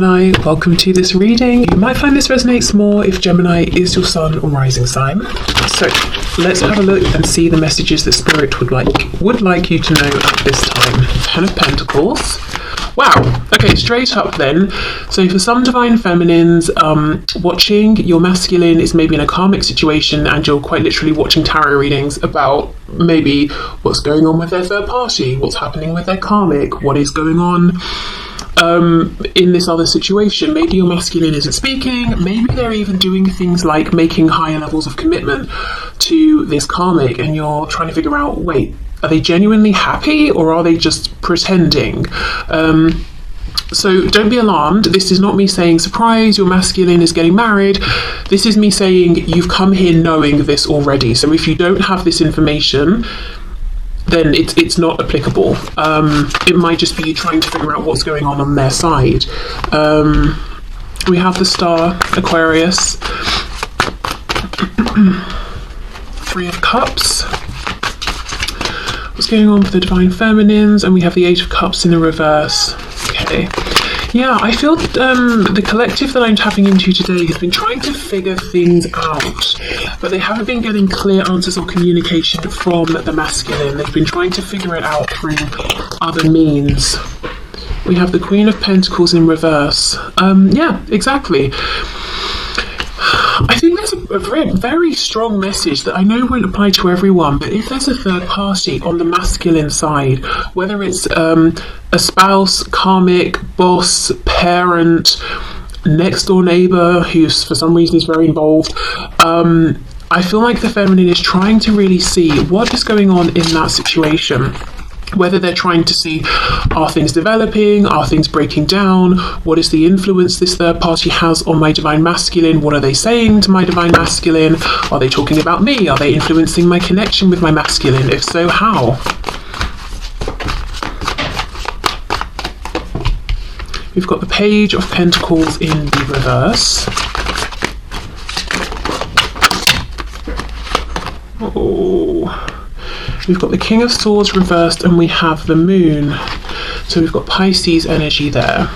Gemini, welcome to this reading. You might find this resonates more if Gemini is your sun or rising sign. So let's have a look and see the messages that Spirit would like you to know at this time. Ten of Pentacles. Wow. Okay, straight up then. So for some divine feminines watching, your masculine is maybe in a karmic situation and you're quite literally watching tarot readings about maybe what's going on with their third party, what's happening with their karmic, what is going on in this other situation. Maybe your masculine isn't speaking, maybe they're even doing things like making higher levels of commitment to this karmic, and you're trying to figure out, wait, are they genuinely happy or are they just pretending? So don't be alarmed. This is not me saying, surprise, your masculine is getting married. This is me saying you've come here knowing this already. So if you don't have this information, then it's not applicable. It might just be you trying to figure out what's going on their side. We have the star, Aquarius. Three of Cups. What's going on for the divine feminines? And we have the Eight of Cups in the reverse. Okay. Yeah, I feel the collective that I'm tapping into today has been trying to figure things out, but they haven't been getting clear answers or communication from the masculine. They've been trying to figure it out through other means. We have the Queen of Pentacles in reverse. Yeah, exactly. I think there's a very, very strong message that I know won't apply to everyone, but if there's a third party on the masculine side, whether it's a spouse, karmic, boss, parent, next door neighbor who's for some reason is very involved, I feel like the feminine is trying to really see what is going on in that situation. Whether they're trying to see, are things developing, are things breaking down, what is the influence this third party has on my divine masculine, what are they saying to my divine masculine, are they talking about me, are they influencing my connection with my masculine, if so, how? We've got the Page of Pentacles in the reverse. Oh. We've got the King of Swords reversed and we have the Moon. So we've got Pisces energy there.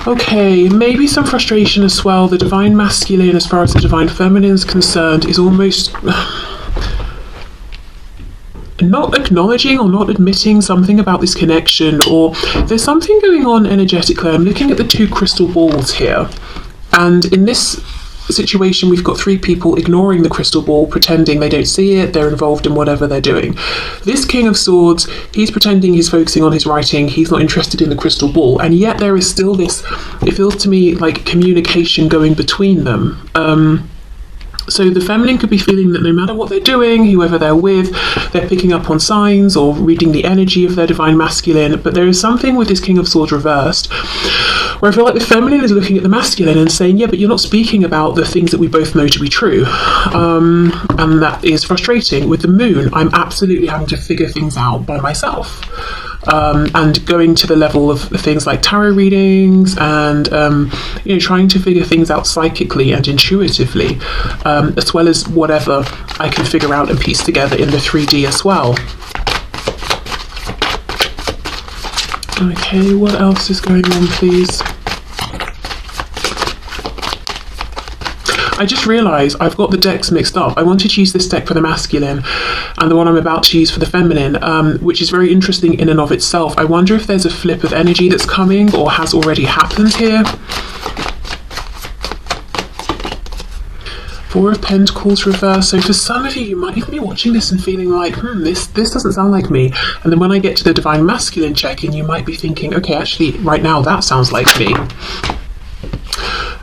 Okay, maybe some frustration as well. The divine masculine, as far as the divine feminine is concerned, is almost not acknowledging or not admitting something about this connection, or there's something going on energetically. I'm looking at the two crystal balls here, and in this situation we've got three people ignoring the crystal ball, pretending they don't see it, they're involved in whatever they're doing. This King of Swords, he's pretending he's focusing on his writing, he's not interested in the crystal ball, and yet there is still this, it feels to me like communication going between them. So the feminine could be feeling that no matter what they're doing, whoever they're with, they're picking up on signs or reading the energy of their divine masculine, but there is something with this King of Swords reversed where I feel like the feminine is looking at the masculine and saying, yeah, but you're not speaking about the things that we both know to be true. And that is frustrating. With the Moon, I'm absolutely having to figure things out by myself. And going to the level of things like tarot readings and trying to figure things out psychically and intuitively, as well as whatever I can figure out and piece together in the 3D as well. Okay, what else is going on, please? I just realised I've got the decks mixed up. I wanted to use this deck for the masculine and the one I'm about to use for the feminine, which is very interesting in and of itself. I wonder if there's a flip of energy that's coming or has already happened here. Four of Pentacles reverse. So for some of you, you might even be watching this and feeling like, this doesn't sound like me. And then when I get to the divine masculine check-in, you might be thinking, okay, actually, right now that sounds like me.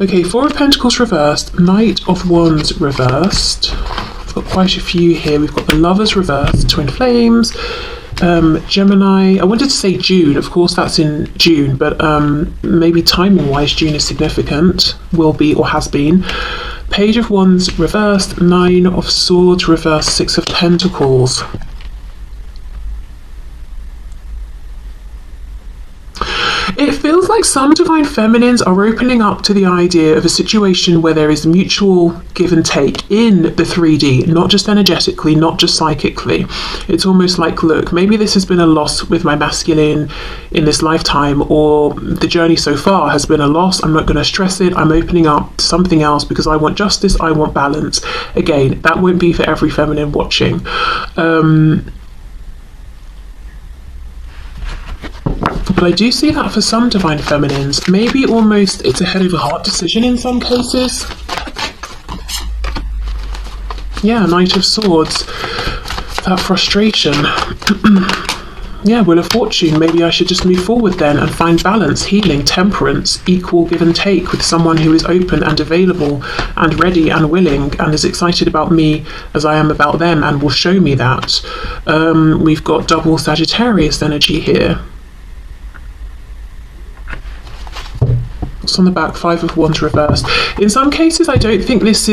Okay, Four of Pentacles reversed, Knight of Wands reversed. I've got quite a few here. We've got the Lovers reversed, Twin Flames, Gemini. I wanted to say June, of course that's in June, but maybe timing-wise June is significant, will be or has been. Page of Wands reversed, Nine of Swords reversed, Six of Pentacles. It feels like some divine feminines are opening up to the idea of a situation where there is mutual give and take in the 3D, not just energetically, not just psychically. It's almost like, look, maybe this has been a loss with my masculine in this lifetime, or the journey so far has been a loss. I'm not going to stress it. I'm opening up to something else because I want justice, I want balance. Again, that won't be for every feminine watching. But I do see that for some divine feminines, maybe almost it's a head over heart decision in some cases. Yeah, Knight of Swords, that frustration. Yeah, Wheel of Fortune, maybe I should just move forward then and find balance, healing, temperance, equal give and take with someone who is open and available and ready and willing and as excited about me as I am about them and will show me that. We've got double Sagittarius energy here. On the back, 5 of Wands reversed. In some cases, I don't think this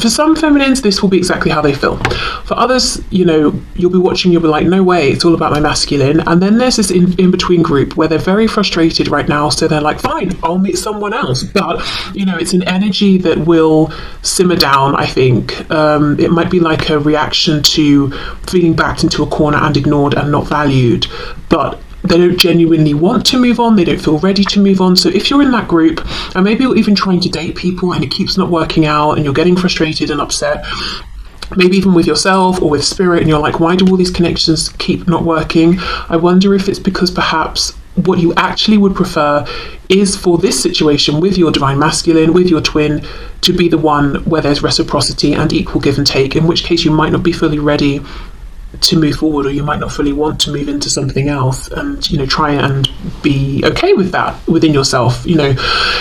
for some feminines, this will be exactly how they feel. For others, you know, you'll be watching, you'll be like, no way, it's all about my masculine. And then there's this in-between group where they're very frustrated right now, so they're like, fine, I'll meet someone else. But, you know, it's an energy that will simmer down, I think. It might be like a reaction to feeling backed into a corner and ignored and not valued. But they don't genuinely want to move on, they don't feel ready to move on. So if you're in that group, and maybe you're even trying to date people and it keeps not working out and you're getting frustrated and upset, maybe even with yourself or with spirit, and you're like, why do all these connections keep not working? I wonder if it's because perhaps what you actually would prefer is for this situation with your divine masculine, with your twin, to be the one where there's reciprocity and equal give and take, in which case you might not be fully ready to move forward, or you might not fully want to move into something else, and, you know, try and be okay with that within yourself. You know,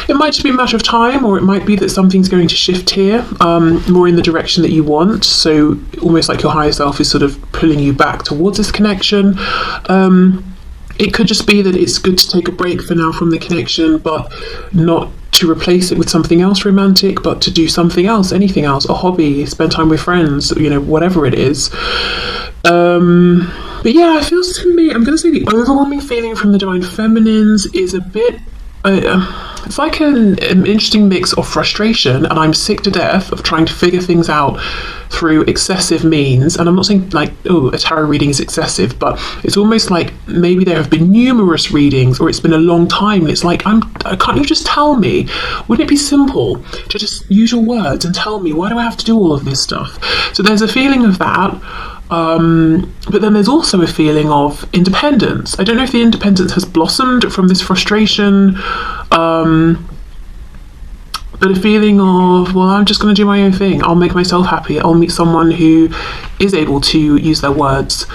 it might just be a matter of time, or it might be that something's going to shift here more in the direction that you want, so almost like your higher self is sort of pulling you back towards this connection. It could just be that it's good to take a break for now from the connection, but not to replace it with something else romantic, but to do something else, anything else, a hobby, spend time with friends, you know, whatever it is. But yeah, it feels to me, I'm going to say the overwhelming feeling from the divine feminines is a bit, it's like an interesting mix of frustration, and I'm sick to death of trying to figure things out through excessive means. And I'm not saying like, oh, a tarot reading is excessive, but it's almost like maybe there have been numerous readings, or it's been a long time, and it's like, can't you just tell me? Wouldn't it be simple to just use your words and tell me? Why do I have to do all of this stuff? So there's a feeling of that. But then there's also a feeling of independence. I don't know if the independence has blossomed from this frustration, but a feeling of, well, I'm just going to do my own thing. I'll make myself happy. I'll meet someone who is able to use their words.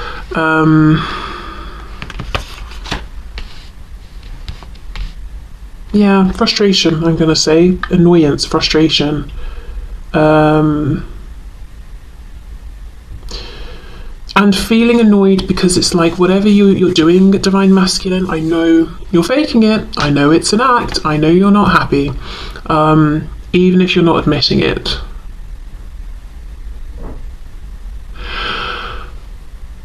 Yeah, frustration, I'm going to say. Annoyance, frustration. And feeling annoyed because it's like, whatever you're doing, divine masculine, I know you're faking it. I know it's an act. I know you're not happy, even if you're not admitting it.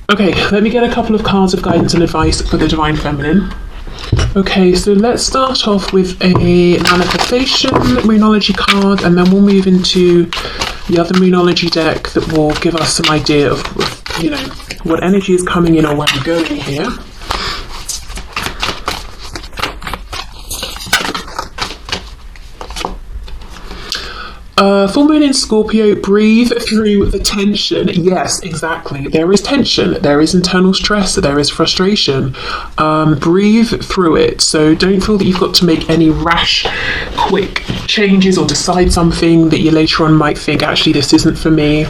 Okay, let me get a couple of cards of guidance and advice for the divine feminine. Okay, so let's start off with a manifestation moonology card, and then we'll move into the other moonology deck that will give us some idea of, you know, what energy is coming in or where we're going here. Full moon in Scorpio, breathe through the tension. Yes, exactly. There is tension, there is internal stress, there is frustration. Breathe through it. So don't feel that you've got to make any rash, quick changes or decide something that you later on might think, actually, this isn't for me.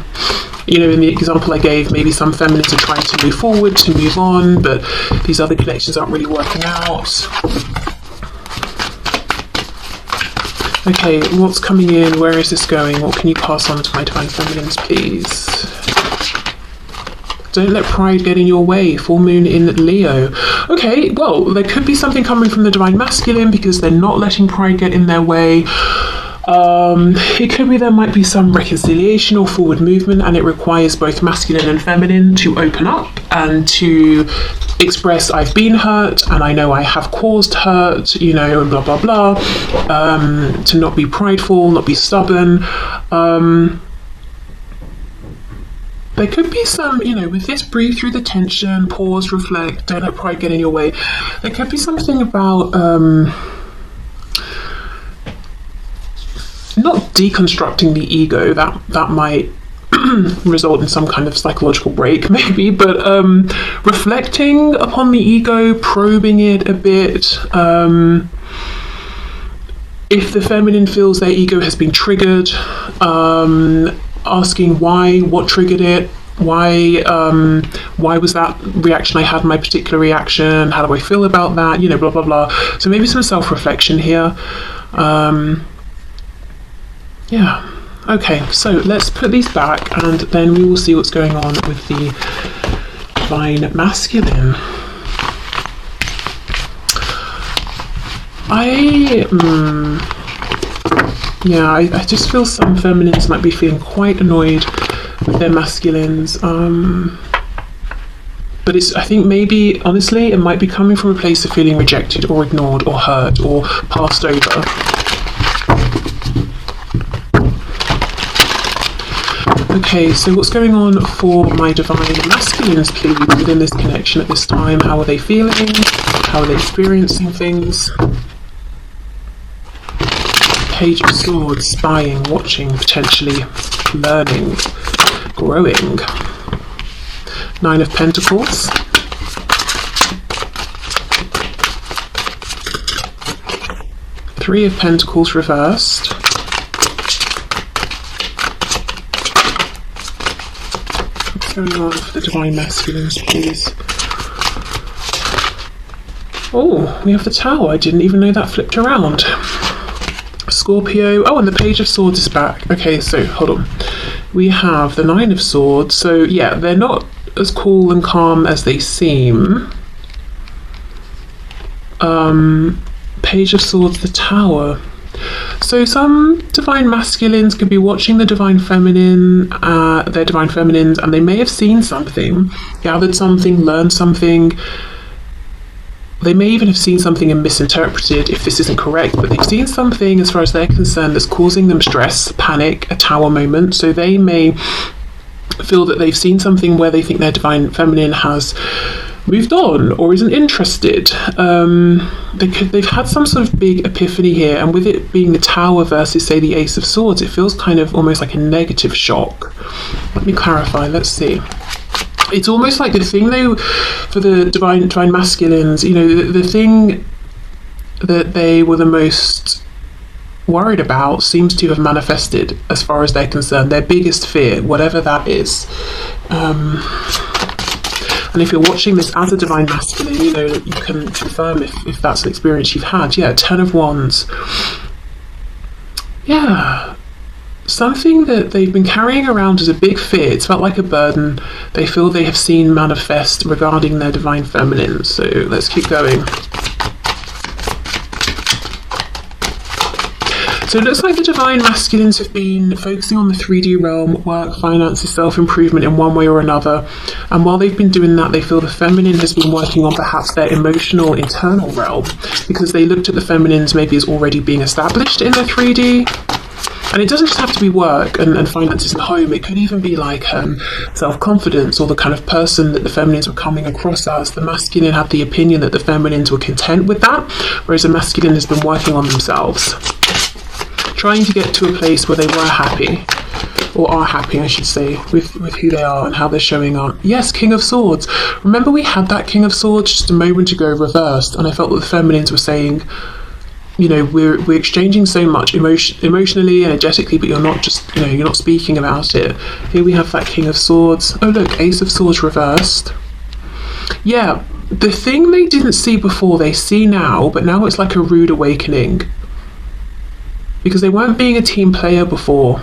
You know, in the example I gave, maybe some feminines are trying to move forward, to move on, but these other connections aren't really working out. Okay, what's coming in? Where is this going? What can you pass on to my divine feminines, please? Don't let pride get in your way. Full moon in Leo. Okay, well, there could be something coming from the divine masculine because they're not letting pride get in their way. It could be there might be some reconciliation or forward movement, and it requires both masculine and feminine to open up and to express I've been hurt and I know I have caused hurt, you know, and blah blah blah. To not be prideful, not be stubborn. There could be some, you know, with this, breathe through the tension, pause, reflect, don't let pride get in your way. There could be something about not deconstructing the ego, that might result in some kind of psychological break maybe, but reflecting upon the ego, probing it a bit. If the feminine feels their ego has been triggered, asking why, what triggered it, why was that reaction I had my particular reaction, how do I feel about that, you know, blah blah blah. So maybe some self-reflection here. Yeah, okay, so let's put these back and then we will see what's going on with the divine masculine. I just feel some feminines might be feeling quite annoyed with their masculines. But I think maybe, honestly, it might be coming from a place of feeling rejected or ignored or hurt or passed over. Okay, so what's going on for my divine masculines, please, within this connection at this time? How are they feeling? How are they experiencing things? Page of Swords, spying, watching, potentially learning, growing. Nine of Pentacles. Three of Pentacles reversed. What's going on for the divine masculines, please? Oh, we have the Tower. I didn't even know that flipped around. Scorpio. Oh, and the Page of Swords is back. Okay, so hold on. We have the Nine of Swords. So yeah, they're not as cool and calm as they seem. Page of Swords, the Tower. So some divine masculines could be watching the divine feminine, their divine feminines, and they may have seen something, gathered something, learned something. They may even have seen something and misinterpreted if this isn't correct, but they've seen something as far as they're concerned that's causing them stress, panic, a Tower moment. So they may feel that they've seen something where they think their divine feminine has moved on or isn't interested. They've had some sort of big epiphany here, and with it being the Tower versus, say, the Ace of Swords, it feels kind of almost like a negative shock. Let me clarify, let's see. It's almost like the thing, though, for the divine masculines, you know, the thing that they were the most worried about seems to have manifested as far as they're concerned. Their biggest fear, whatever that is. And if you're watching this as a divine masculine, you know, you can confirm if that's an experience you've had. Yeah, Ten of Wands. Yeah. Something that they've been carrying around as a big fear. It's felt like a burden. They feel they have seen manifest regarding their divine feminine. So let's keep going. So it looks like the divine masculines have been focusing on the 3D realm, work, finances, self-improvement in one way or another. And while they've been doing that, they feel the feminine has been working on perhaps their emotional internal realm, because they looked at the feminines maybe as already being established in the 3D. And it doesn't just have to be work and finances and home. It could even be like self-confidence, or the kind of person that the feminines were coming across as. The masculine had the opinion that the feminines were content with that, whereas the masculine has been working on themselves, trying to get to a place where they were happy, or are happy, I should say, with who they are and how they're showing up. Yes, King of Swords. Remember we had that King of Swords just a moment ago reversed, and I felt that the feminines were saying, you know, we're exchanging so much emotionally, energetically, but you're not just, you know, you're not speaking about it. Here we have that King of Swords. Oh look, Ace of Swords reversed. Yeah, the thing they didn't see before, they see now, but now it's like a rude awakening. Because they weren't being a team player before.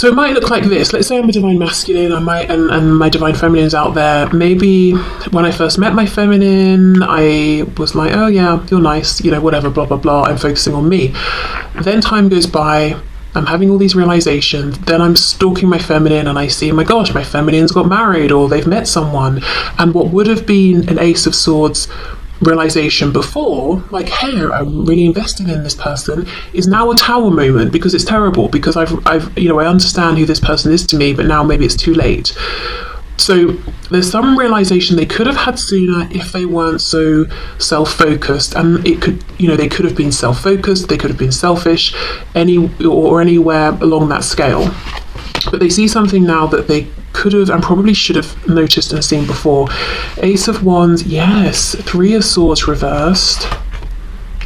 So it might look like this. Let's say I'm a divine masculine, and my divine feminine's out there. Maybe when I first met my feminine, I was like, oh yeah, you're nice, you know, whatever, blah, blah, blah. I'm focusing on me. Then time goes by, I'm having all these realizations, then I'm stalking my feminine and I see, oh my gosh, my feminine's got married or they've met someone. And what would have been an Ace of Swords realization before, like, hey, I'm really invested in this person, is now a Tower moment, because it's terrible, because I've you know, I understand who this person is to me, but now maybe it's too late. So there's some realization they could have had sooner if they weren't so self-focused, and it could, you know, they could have been self-focused, they could have been selfish, anywhere along that scale. But they see something now that they could have and probably should have noticed and seen before. Ace of Wands, yes. 3 of Swords reversed.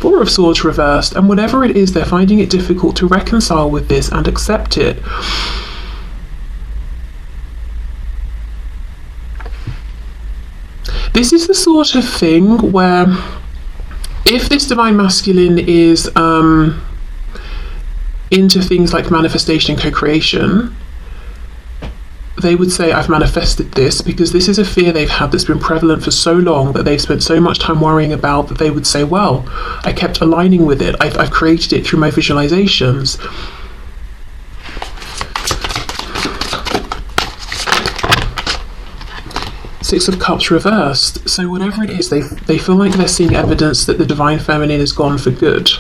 4 of Swords reversed. And whatever it is, they're finding it difficult to reconcile with this and accept it. This is the sort of thing where if this divine masculine is into things like manifestation and co-creation, they would say, I've manifested this, because this is a fear they've had that's been prevalent for so long, that they've spent so much time worrying about, that they would say, well, I kept aligning with it. I've created it through my visualizations. Six of Cups reversed. So whatever it is, they feel like they're seeing evidence that the divine feminine is gone for good.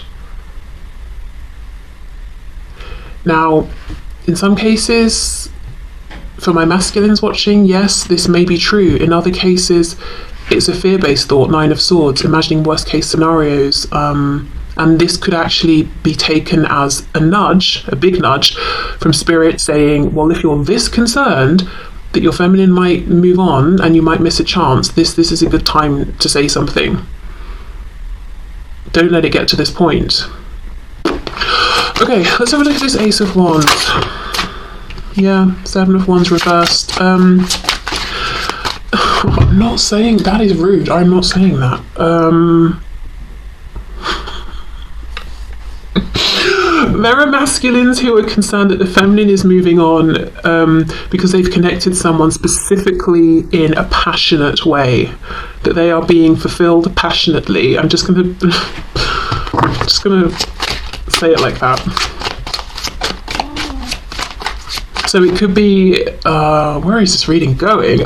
Now, in some cases, for my masculines watching, yes, this may be true. In other cases, it's a fear-based thought, 9 of Swords, imagining worst-case scenarios. And this could actually be taken as a nudge, a big nudge, from Spirit saying, well, if you're this concerned that your feminine might move on and you might miss a chance, this is a good time to say something. Don't let it get to this point. Okay, let's have a look at this Ace of Wands. Yeah, 7 of Wands reversed. I'm not saying that is rude. I'm not saying that. There are masculines who are concerned that the feminine is moving on because they've connected someone specifically in a passionate way, that they are being fulfilled passionately. I'm just gonna say it like that. So it could be, where is this reading going?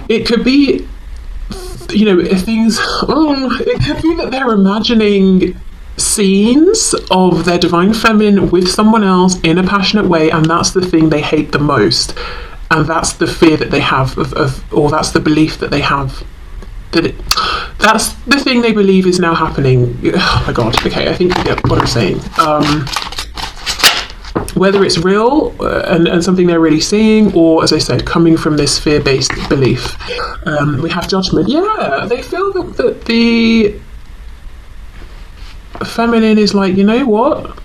It could be, you know, things, it could be that they're imagining scenes of their divine feminine with someone else in a passionate way, and that's the thing they hate the most. And that's the fear that they have or that's the belief that they have. That's the thing they believe is now happening. Oh my God, okay, I think you get what I'm saying. Whether it's real and something they're really seeing, or, as I said, coming from this fear-based belief. We have Judgment. Yeah, they feel that the feminine is like, you know what?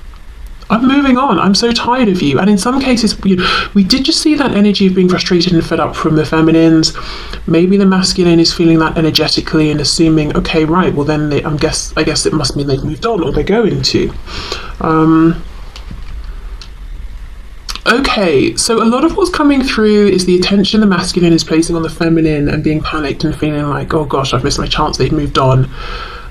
I'm moving on. I'm so tired of you. And in some cases, we did just see that energy of being frustrated and fed up from the feminines. Maybe the masculine is feeling that energetically and assuming, okay, right, well then I guess it must mean they've moved on, or they're going to. Okay, so a lot of what's coming through is the attention the masculine is placing on the feminine and being panicked and feeling like, oh gosh, I've missed my chance, they've moved on.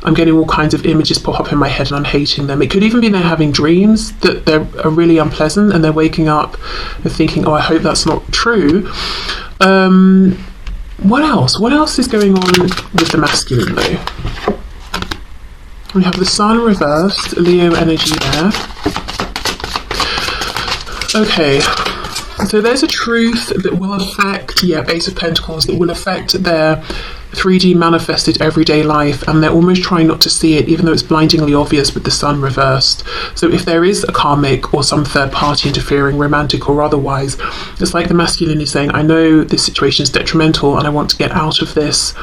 I'm getting all kinds of images pop up in my head and I'm hating them. It could even be they're having dreams that are really unpleasant, and they're waking up and thinking, oh, I hope that's not true. What else? What else is going on with the masculine though? We have the Sun reversed, Leo energy there. Okay, so there's a truth that will affect, Ace of Pentacles, that will affect their 3D manifested everyday life, and they're almost trying not to see it, even though it's blindingly obvious with the Sun reversed. So if there is a karmic or some third party interfering, romantic or otherwise, it's like the masculine is saying, I know this situation is detrimental and I want to get out of this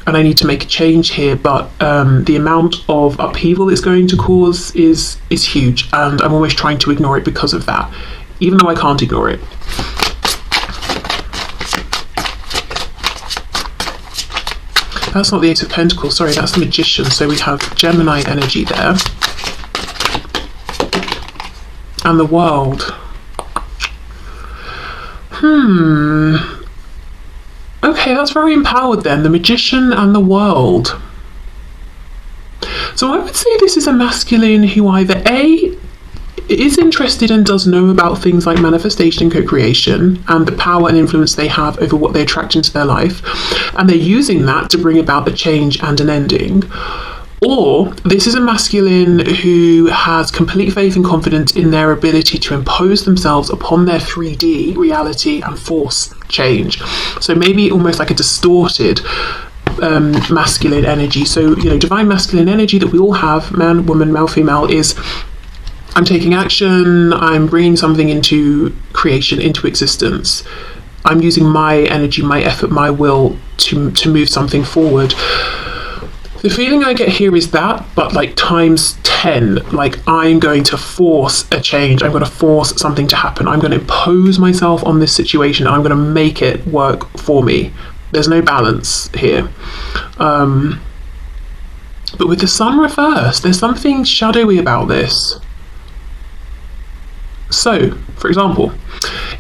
and I need to make a change here, but the amount of upheaval it's going to cause is huge, and I'm always trying to ignore it because of that, even though I can't ignore it. That's not the Ace of Pentacles, sorry, that's the Magician. So we have Gemini energy there. And the World. Okay, that's very empowered then. The Magician and the World. So I would say this is a masculine who either A, is interested and does know about things like manifestation and co-creation and the power and influence they have over what they attract into their life, and they're using that to bring about a change and an ending. Or this is a masculine who has complete faith and confidence in their ability to impose themselves upon their 3D reality and force change. So maybe almost like a distorted masculine energy. So, you know, divine masculine energy that we all have, man, woman, male, female, is I'm taking action, I'm bringing something into creation, into existence. I'm using my energy, my effort, my will to move something forward. The feeling I get here is that, but like times 10, like I'm going to force a change. I'm going to force something to happen. I'm going to impose myself on this situation. I'm going to make it work for me. There's no balance here. But with the sun reversed, there's something shadowy about this. So, for example,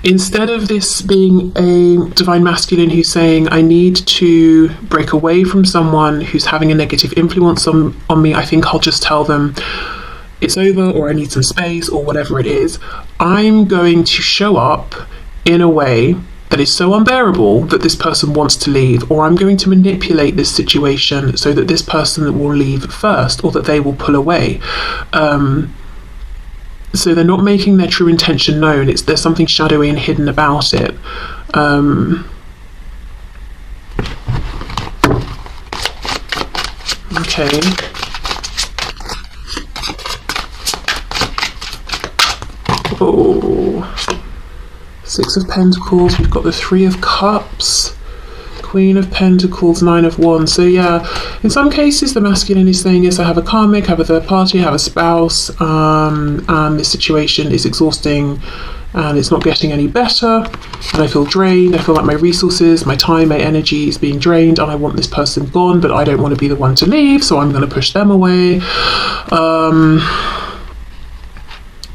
instead of this being a divine masculine who's saying, I need to break away from someone who's having a negative influence on me, I think I'll just tell them it's over, or I need some space, or whatever it is. I'm going to show up in a way that is so unbearable that this person wants to leave, or I'm going to manipulate this situation so that this person will leave first, or that they will pull away. So they're not making their true intention known. There's something shadowy and hidden about it. Okay. Oh, Six of Pentacles. We've got the Three of Cups, Queen of Pentacles, Nine of Wands. So yeah, in some cases the masculine is saying, yes, I have a karmic, I have a third party, I have a spouse, and this situation is exhausting and it's not getting any better, and I feel drained. I feel like my resources, my time, my energy is being drained, and I want this person gone, but I don't want to be the one to leave, so I'm going to push them away.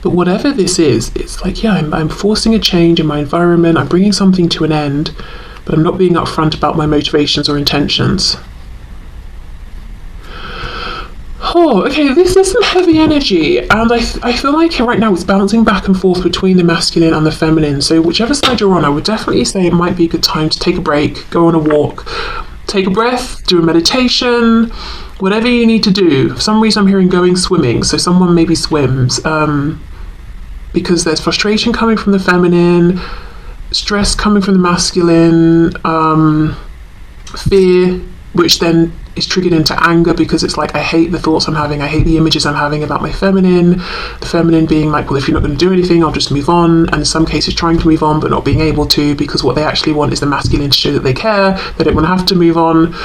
But whatever this is, it's like, yeah, I'm forcing a change in my environment, I'm bringing something to an end, but I'm not being upfront about my motivations or intentions. Oh, okay, this is some heavy energy, and I feel like right now it's bouncing back and forth between the masculine and the feminine. So whichever side you're on, I would definitely say it might be a good time to take a break, go on a walk, take a breath, do a meditation, whatever you need to do. For some reason I'm hearing going swimming, so someone maybe swims, because there's frustration coming from the feminine, stress coming from the masculine, fear, which then is triggered into anger because it's like, I hate the thoughts I'm having, I hate the images I'm having about my feminine. The feminine being like, well, if you're not going to do anything, I'll just move on, and in some cases trying to move on but not being able to, because what they actually want is the masculine to show that they care, they don't want to have to move on.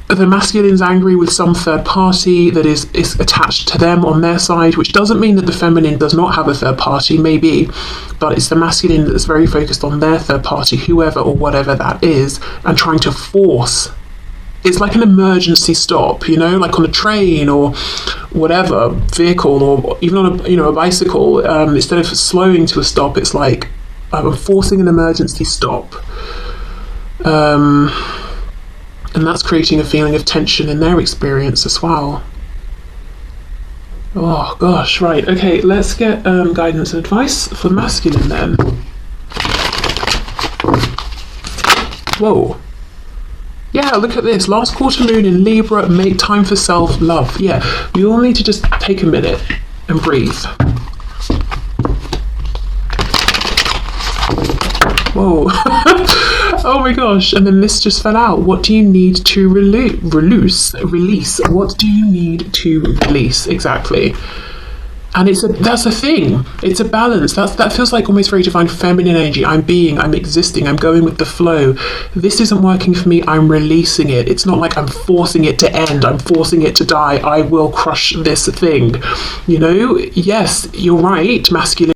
The masculine's angry with some third party that is attached to them on their side, which doesn't mean that the feminine does not have a third party, maybe, but it's the masculine that's very focused on their third party, whoever or whatever that is, and trying to force. It's like an emergency stop, you know, like on a train or whatever vehicle, or even on a bicycle. Instead of slowing to a stop, it's like I'm forcing an emergency stop. And that's creating a feeling of tension in their experience as well. Oh gosh, right, okay, let's get guidance and advice for the masculine then. Whoa. Yeah, look at this. Last quarter moon in Libra, make time for self-love. Yeah, we all need to just take a minute and breathe. Whoa. Oh my gosh, and then this just fell out. What do you need to release? What do you need to release? Exactly. And that's a thing. It's a balance. That feels like almost very divine feminine energy. I'm existing, I'm going with the flow. This isn't working for me, I'm releasing it. It's not like I'm forcing it to end, I'm forcing it to die. I will crush this thing. You know, yes, you're right, masculine.